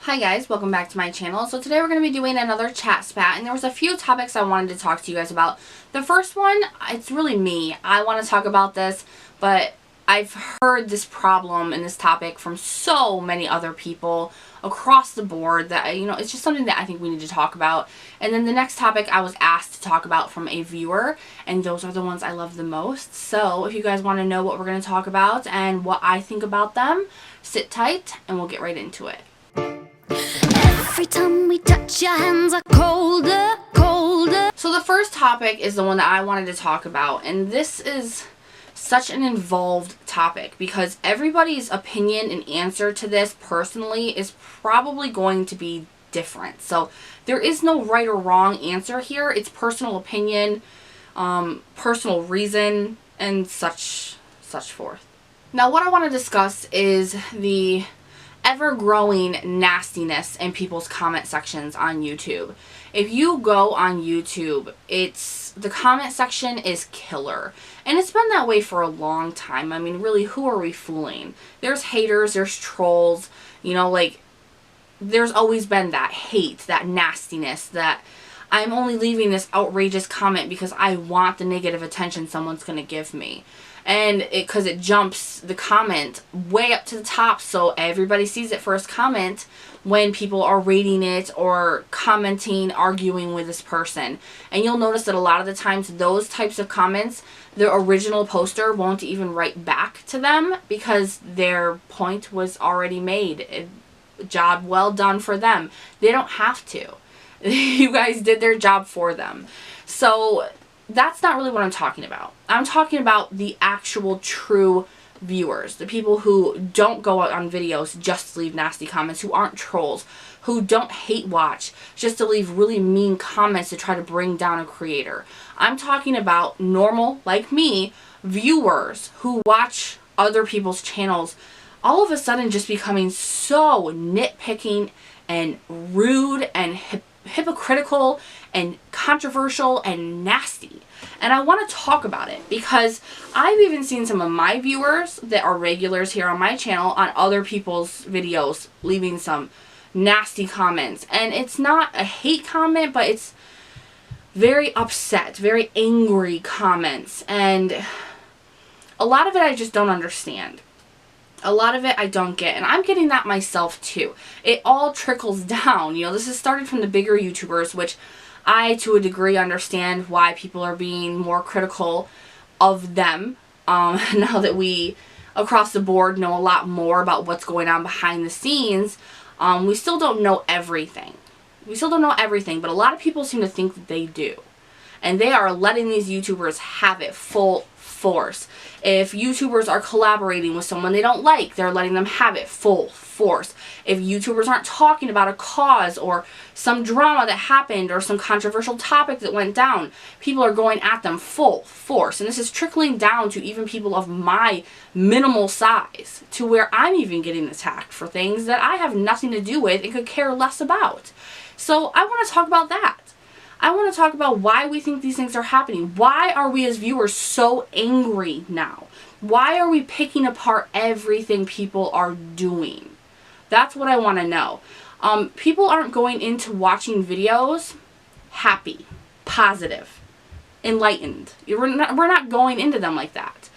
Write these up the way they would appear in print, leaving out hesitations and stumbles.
Hi guys, welcome back to my channel. So today we're going to be doing another chat spat, and there was a few topics I wanted to talk to you guys about. The first one, it's really me. I want to talk about this, but I've heard this problem and this topic from so many other people across the board that, it's just something that I think we need to talk about. And then the next topic I was asked to talk about from a viewer, and those are the ones I love the most. So if you guys want to know what we're going to talk about and what I think about them, sit tight and we'll get right into it. Every time we touch, your hands are colder, colder. So the first topic is the one that I wanted to talk about, and this is such an involved topic because everybody's opinion and answer to this personally is probably going to be different. So there is no right or wrong answer here. It's personal opinion, personal reason, and such forth. Now what I want to discuss is the ever-growing nastiness in people's comment sections on YouTube. If you go on YouTube, the comment section is killer. And it's been that way for a long time. I mean, really, who are we fooling? There's haters, there's trolls, there's always been that hate, that nastiness, that I'm only leaving this outrageous comment because I want the negative attention someone's going to give me. And because it jumps the comment way up to the top so everybody sees it first comment when people are rating it or commenting, arguing with this person. And you'll notice that a lot of the times those types of comments, the original poster won't even write back to them because their point was already made. A job well done for them. They don't have to. You guys did their job for them. So that's not really what I'm talking about. I'm talking about the actual true viewers, the people who don't go out on videos just to leave nasty comments, who aren't trolls, who don't hate watch just to leave really mean comments to try to bring down a creator. I'm talking about normal, like me, viewers who watch other people's channels all of a sudden just becoming so nitpicking and rude and hypocritical and controversial and nasty. And I want to talk about it because I've even seen some of my viewers that are regulars here on my channel on other people's videos leaving some nasty comments. And it's not a hate comment, but it's very upset, very angry comments. And a lot of it I just don't understand. A lot of it I don't get, and I'm getting that myself too. It all trickles down. This has started from the bigger YouTubers, which I, to a degree, understand why people are being more critical of them. Now that we, across the board, know a lot more about what's going on behind the scenes, we still don't know everything. We still don't know everything, but a lot of people seem to think that they do. And they are letting these YouTubers have it full force. If YouTubers are collaborating with someone they don't like, they're letting them have it full force. If YouTubers aren't talking about a cause or some drama that happened or some controversial topic that went down, people are going at them full force. And this is trickling down to even people of my minimal size, to where I'm even getting attacked for things that I have nothing to do with and could care less about. So I want to talk about that. I want to talk about why we think these things are happening. Why are we as viewers so angry now? Why are we picking apart everything people are doing? That's what I want to know. People aren't going into watching videos happy, positive, enlightened. We're not going into them like that.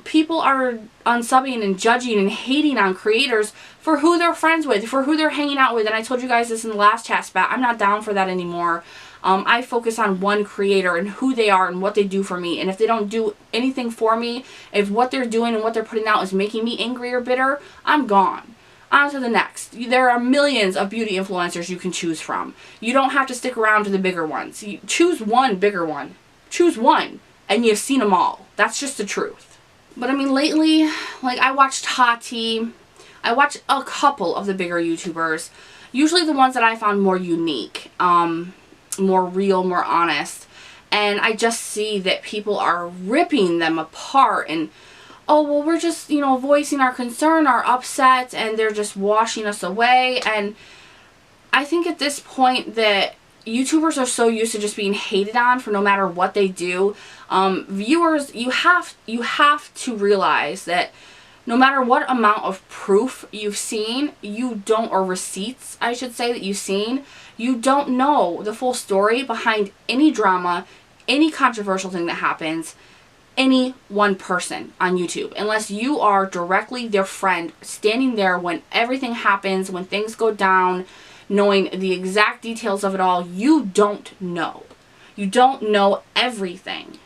People are unsubbing and judging and hating on creators for who they're friends with, for who they're hanging out with. And I told you guys this in the last chat spat. I'm not down for that anymore. I focus on one creator and who they are and what they do for me. And if they don't do anything for me, if what they're doing and what they're putting out is making me angry or bitter, I'm gone. On to the next. There are millions of beauty influencers you can choose from. You don't have to stick around to the bigger ones. You choose one bigger one. Choose one, and you've seen them all. That's just the truth. But I mean, lately, I watched Tati. I watched a couple of the bigger YouTubers. Usually the ones that I found more unique. More real, more honest, and I just see that people are ripping them apart and, oh, well, we're just, voicing our concern, our upset, and they're just washing us away. And I think at this point that YouTubers are so used to just being hated on for no matter what they do. Viewers, you have to realize that no matter what amount of proof you've seen, you don't, or receipts, I should say, that you've seen, you don't know the full story behind any drama, any controversial thing that happens, any one person on YouTube, unless you are directly their friend, standing there when everything happens, when things go down, knowing the exact details of it all. You don't know. You don't know everything.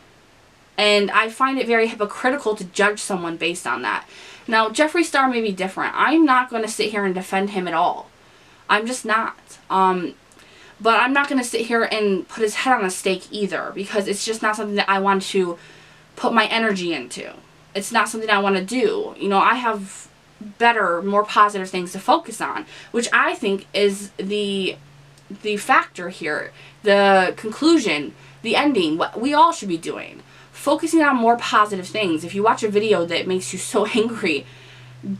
And I find it very hypocritical to judge someone based on that. Now, Jeffree Star may be different. I'm not going to sit here and defend him at all. I'm just not. But I'm not going to sit here and put his head on a stake either, because it's just not something that I want to put my energy into. It's not something I want to do. You know, I have better, more positive things to focus on, which I think is the factor here, the conclusion, the ending, what we all should be doing. Focusing on more positive things. If you watch a video that makes you so angry,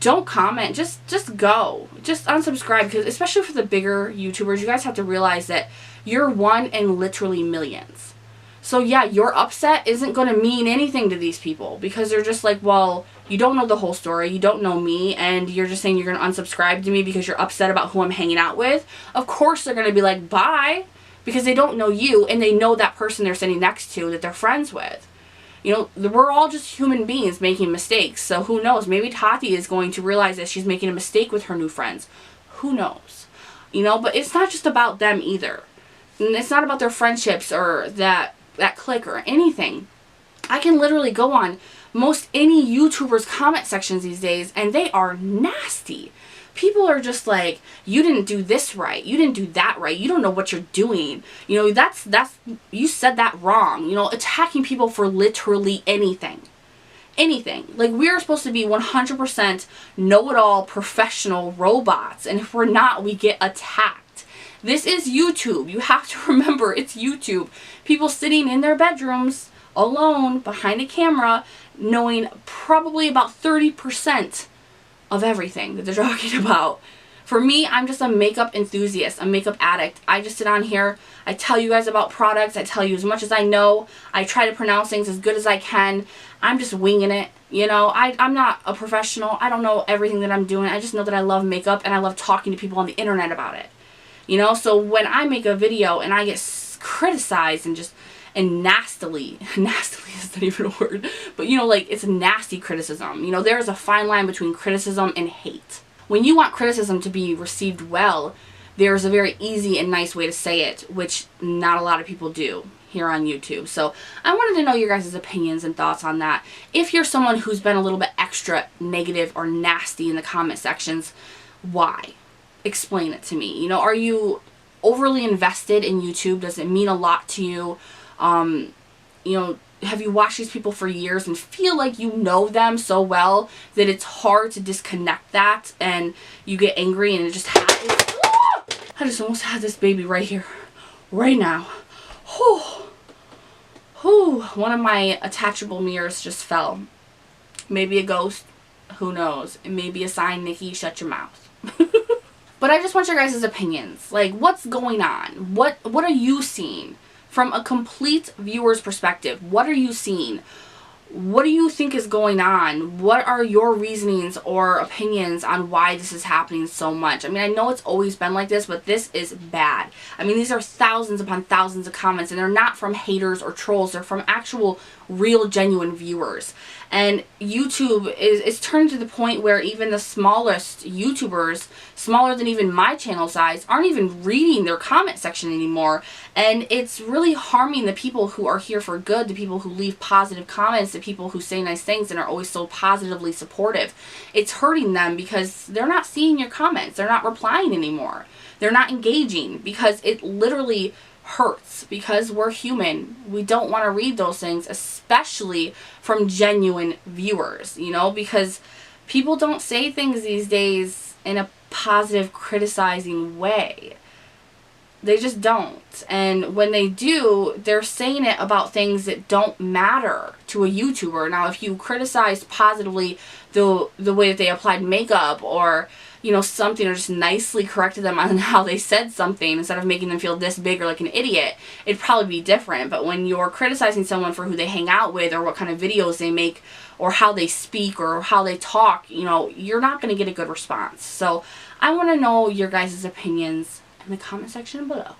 don't comment. Just go. Just unsubscribe, because especially for the bigger YouTubers, you guys have to realize that you're one in literally millions. So yeah, your upset isn't going to mean anything to these people, because they're just like, well, you don't know the whole story, you don't know me, and you're just saying you're going to unsubscribe to me because you're upset about who I'm hanging out with. Of course they're going to be like, bye, because they don't know you, and they know that person they're sitting next to that they're friends with. You know, we're all just human beings making mistakes, so who knows? Maybe Tati is going to realize that she's making a mistake with her new friends. Who knows? You know, but it's not just about them either. And it's not about their friendships or that clique or anything. I can literally go on most any YouTuber's comment sections these days, and they are nasty. People are just like, you didn't do this right, you didn't do that right, you don't know what you're doing, you know, that's you said that wrong, you know, attacking people for literally anything. Like, we're supposed to be 100% know-it-all professional robots, and if we're not, we get attacked. This is YouTube. You have to remember, it's YouTube. People sitting in their bedrooms alone behind a camera, knowing probably about 30% of everything that they're talking about. For me, I'm just a makeup enthusiast, a makeup addict. I just sit on here, I tell you guys about products, I tell you as much as I know, I try to pronounce things as good as I can. I'm just winging it, you know. I'm not a professional, I don't know everything that I'm doing, I just know that I love makeup and I love talking to people on the internet about it. You know, so when I make a video and I get criticized and nastily isn't even a word, but you know, like, it's nasty criticism. You know, there's a fine line between criticism and hate. When you want criticism to be received well, there's a very easy and nice way to say it, which not a lot of people do here on YouTube. So I wanted to know your guys' opinions and thoughts on that. If you're someone who's been a little bit extra negative or nasty in the comment sections, why? Explain it to me. You know, are you overly invested in YouTube? Does it mean a lot to you? You know, have you watched these people for years and feel like you know them so well that it's hard to disconnect that, and you get angry and it just happens? I just almost had this baby right here, right now. Whew. Whew. One of my attachable mirrors just fell. Maybe a ghost. Who knows? It may be a sign, Nikki, shut your mouth. But I just want your guys' opinions. Like, what's going on? What are you seeing? From a complete viewer's perspective, what are you seeing? What do you think is going on? What are your reasonings or opinions on why this is happening so much? I mean, I know it's always been like this, but this is bad. I mean, these are thousands upon thousands of comments, and they're not from haters or trolls. They're from actual, real, genuine viewers. And YouTube is turning to the point where even the smallest YouTubers, smaller than even my channel size, aren't even reading their comment section anymore. And it's really harming the people who are here for good, the people who leave positive comments, the people who say nice things and are always so positively supportive. It's hurting them because they're not seeing your comments. They're not replying anymore. They're not engaging, because it literally hurts, because we're human. We don't want to read those things, especially from genuine viewers, you know, because people don't say things these days in a positive, criticizing way. They just don't. And when they do, they're saying it about things that don't matter to a YouTuber. Now, if you criticize positively the way that they applied makeup, or you know, something, or just nicely corrected them on how they said something instead of making them feel this big or like an idiot, it'd probably be different. But when you're criticizing someone for who they hang out with or what kind of videos they make or how they speak or how they talk, you know, you're not going to get a good response. So I want to know your guys' opinions in the comment section below.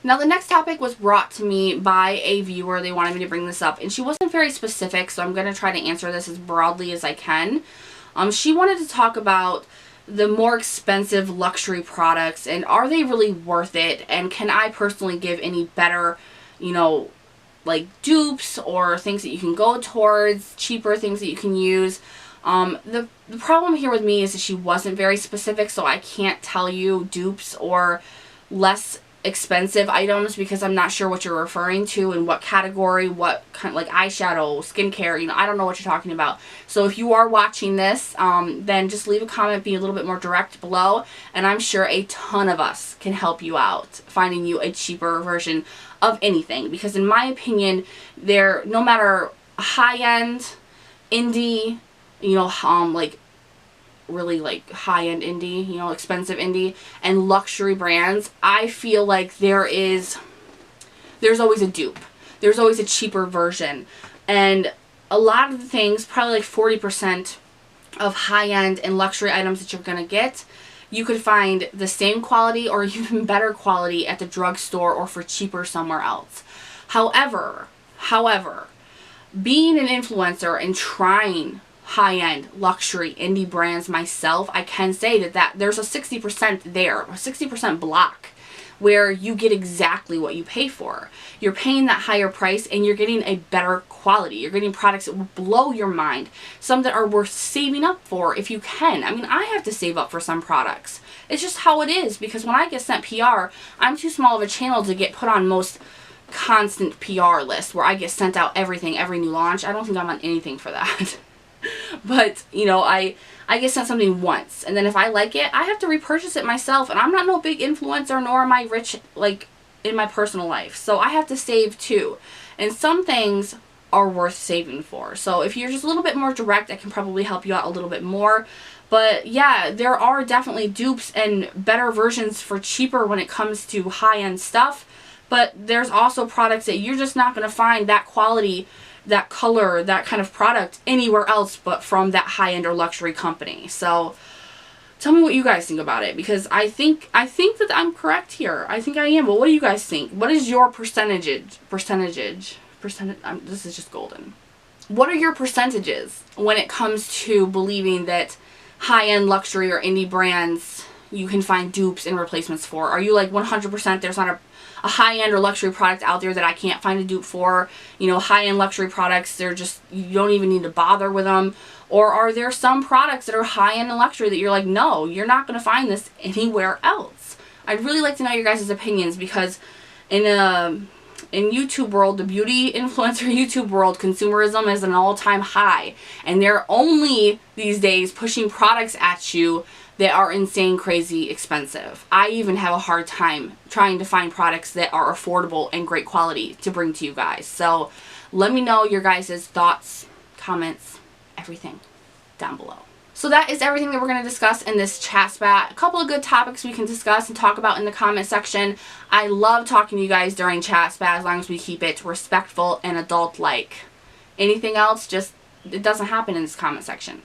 Now, the next topic was brought to me by a viewer. They wanted me to bring this up, and she wasn't very specific, so I'm going to try to answer this as broadly as I can. She wanted to talk about the more expensive luxury products, and are they really worth it, and can I personally give any better, you know, like dupes or things that you can go towards, cheaper things that you can use. The problem here with me is that she wasn't very specific, so I can't tell you dupes or less expensive items because I'm not sure what you're referring to and what category, what kind, like eyeshadow, skincare, you know, I don't know what you're talking about. So if you are watching this, then just leave a comment, be a little bit more direct below, and I'm sure a ton of us can help you out finding you a cheaper version of anything, because in my opinion, they're, no matter high-end, indie, you know, like really like high-end indie, you know, expensive indie, and luxury brands, I feel like there's always a dupe. There's always a cheaper version. And a lot of the things, probably like 40% of high-end and luxury items that you're going to get, you could find the same quality or even better quality at the drugstore or for cheaper somewhere else. However, being an influencer and trying high-end luxury indie brands myself, I can say that there's a 60% there, a 60% block where you get exactly what you pay for. You're paying that higher price and you're getting a better quality. You're getting products that will blow your mind, some that are worth saving up for if you can. I mean, I have to save up for some products. It's just how it is, because when I get sent PR, I'm too small of a channel to get put on most constant PR lists where I get sent out everything, every new launch. I don't think I'm on anything for that. But, you know, I get sent something once, and then if I like it, I have to repurchase it myself, and I'm not no big influencer, nor am I rich, like, in my personal life. So I have to save, too. And some things are worth saving for. So if you're just a little bit more direct, I can probably help you out a little bit more. But, yeah, there are definitely dupes and better versions for cheaper when it comes to high-end stuff. But there's also products that you're just not going to find that quality, that color, that kind of product anywhere else but from that high-end or luxury company. So tell me what you guys think about it, because I think that I'm correct here. I think I am. But what do you guys think? What is your percentage? This is just golden. What are your percentages when it comes to believing that high-end luxury or indie brands you can find dupes and replacements for? Are you like 100% there's not a high-end or luxury product out there that I can't find a dupe for? You know, high-end luxury products, they're just, you don't even need to bother with them. Or are there some products that are high-end and luxury that you're like, no, you're not going to find this anywhere else? I'd really like to know your guys' opinions, because in YouTube world, the beauty influencer YouTube world, consumerism is an all-time high, and they're only these days pushing products at you that are insane, crazy expensive. I even have a hard time trying to find products that are affordable and great quality to bring to you guys. So let me know your guys' thoughts, comments, everything down below. So that is everything that we're going to discuss in this chat spat. A couple of good topics we can discuss and talk about in the comment section. I love talking to you guys during chat spat as long as we keep it respectful and adult-like. Anything else, just, it doesn't happen in this comment section.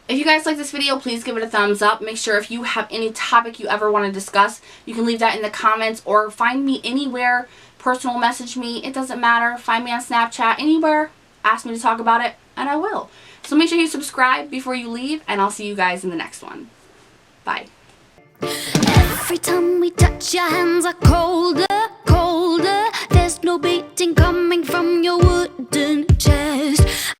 If you guys like this video, please give it a thumbs up. Make sure if you have any topic you ever want to discuss, you can leave that in the comments or find me anywhere. Personal message me. It doesn't matter. Find me on Snapchat. Anywhere. Ask me to talk about it, and I will. So make sure you subscribe before you leave, and I'll see you guys in the next one. Bye. Every time we touch, your hands are colder.